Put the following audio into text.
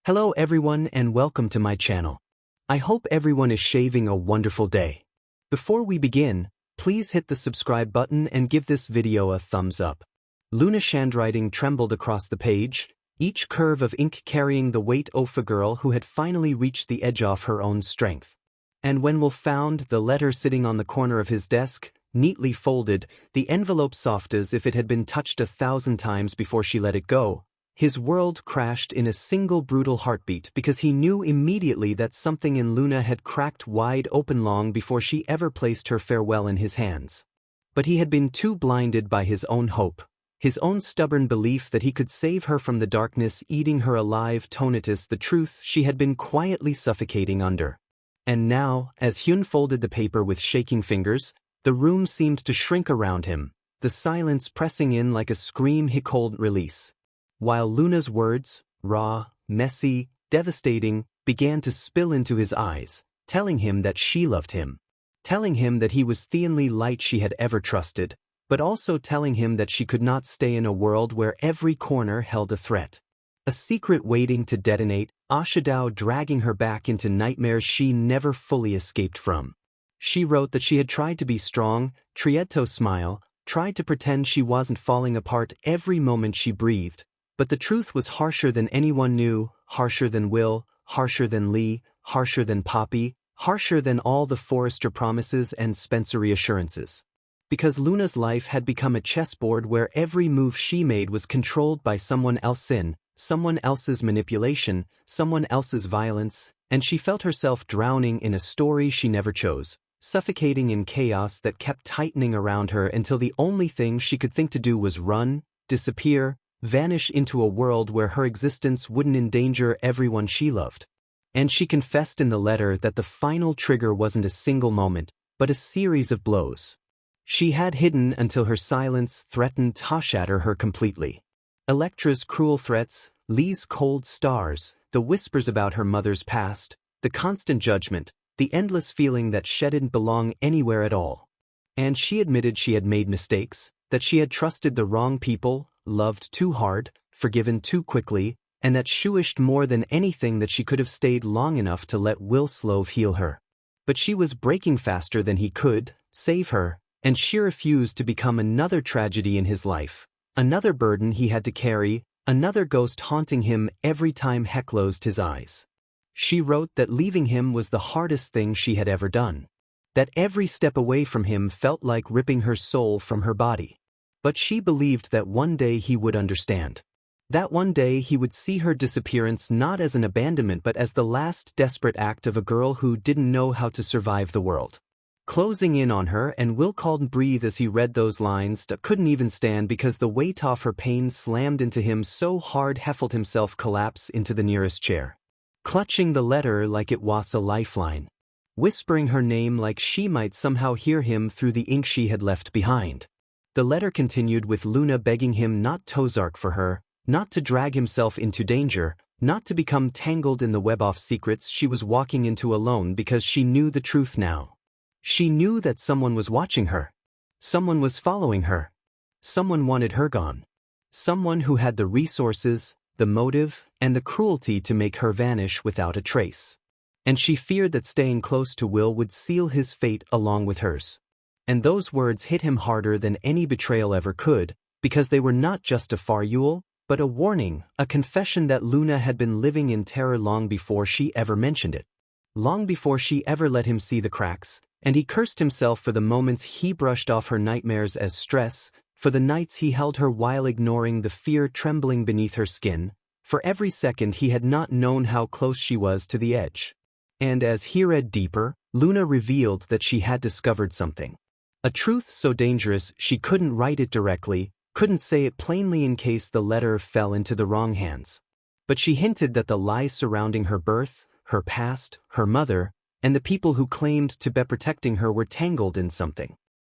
Hello everyone and welcome to my channel. I hope everyone is shaving a wonderful day. Before we begin, please hit the subscribe button and give this video a thumbs up. Luna's handwriting trembled across the page, each curve of ink carrying the weight of a girl who had finally reached the edge of her own strength. And when Will found the letter sitting on the corner of his desk, neatly folded, the envelope soft as if it had been touched 1,000 times before she let it go, his world crashed in a single brutal heartbeat because he knew immediately that something in Luna had cracked wide open long before she ever placed her farewell in his hands. But he had been too blinded by his own hope, his own stubborn belief that he could save her from the darkness eating her alive to notice the truth she had been quietly suffocating under. And now, as Hyun folded the paper with shaking fingers, the room seemed to shrink around him, the silence pressing in like a scream he couldn't release. While Luna's words, raw, messy, devastating, began to spill into his eyes, telling him that she loved him. Telling him that he was the only light she had ever trusted, but also telling him that she could not stay in a world where every corner held a threat. A secret waiting to detonate, Ashidao dragging her back into nightmares she never fully escaped from. She wrote that she had tried to be strong, tried to smile, tried to pretend she wasn't falling apart every moment she breathed. But the truth was harsher than anyone knew, harsher than Will, harsher than Lee, harsher than Poppy, harsher than all the Forrester promises and Spencer reassurances. Because Luna's life had become a chessboard where every move she made was controlled by someone else's sin, someone else's manipulation, someone else's violence, and she felt herself drowning in a story she never chose, suffocating in chaos that kept tightening around her until the only thing she could think to do was run, disappear, vanish into a world where her existence wouldn't endanger everyone she loved. And she confessed in the letter that the final trigger wasn't a single moment, but a series of blows. She had hidden until her silence threatened to shatter her completely. Electra's cruel threats, Lee's cold stars, the whispers about her mother's past, the constant judgment, the endless feeling that she didn't belong anywhere at all. And she admitted she had made mistakes, that she had trusted the wrong people, loved too hard, forgiven too quickly, and that she wished more than anything that she could have stayed long enough to let Will Slove heal her. But she was breaking faster than he could save her, and she refused to become another tragedy in his life, another burden he had to carry, another ghost haunting him every time he closed his eyes. She wrote that leaving him was the hardest thing she had ever done, that every step away from him felt like ripping her soul from her body. But she believed that one day he would understand. That one day he would see her disappearance not as an abandonment but as the last desperate act of a girl who didn't know how to survive the world. Closing in on her, and Will couldn't breathe as he read those lines, couldn't even stand because the weight of her pain slammed into him so hard he felt himself collapse into the nearest chair. Clutching the letter like it was a lifeline. Whispering her name like she might somehow hear him through the ink she had left behind. The letter continued with Luna begging him not to zark for her, not to drag himself into danger, not to become tangled in the web of secrets she was walking into alone because she knew the truth now. She knew that someone was watching her. Someone was following her. Someone wanted her gone. Someone who had the resources, the motive, and the cruelty to make her vanish without a trace. And she feared that staying close to Will would seal his fate along with hers. And those words hit him harder than any betrayal ever could, because they were not just a farewell, but a warning, a confession that Luna had been living in terror long before she ever mentioned it. Long before she ever let him see the cracks, and he cursed himself for the moments he brushed off her nightmares as stress, for the nights he held her while ignoring the fear trembling beneath her skin, for every second he had not known how close she was to the edge. And as he read deeper, Luna revealed that she had discovered something. A truth so dangerous she couldn't write it directly, couldn't say it plainly in case the letter fell into the wrong hands. But she hinted that the lies surrounding her birth, her past, her mother, and the people who claimed to be protecting her were tangled in something.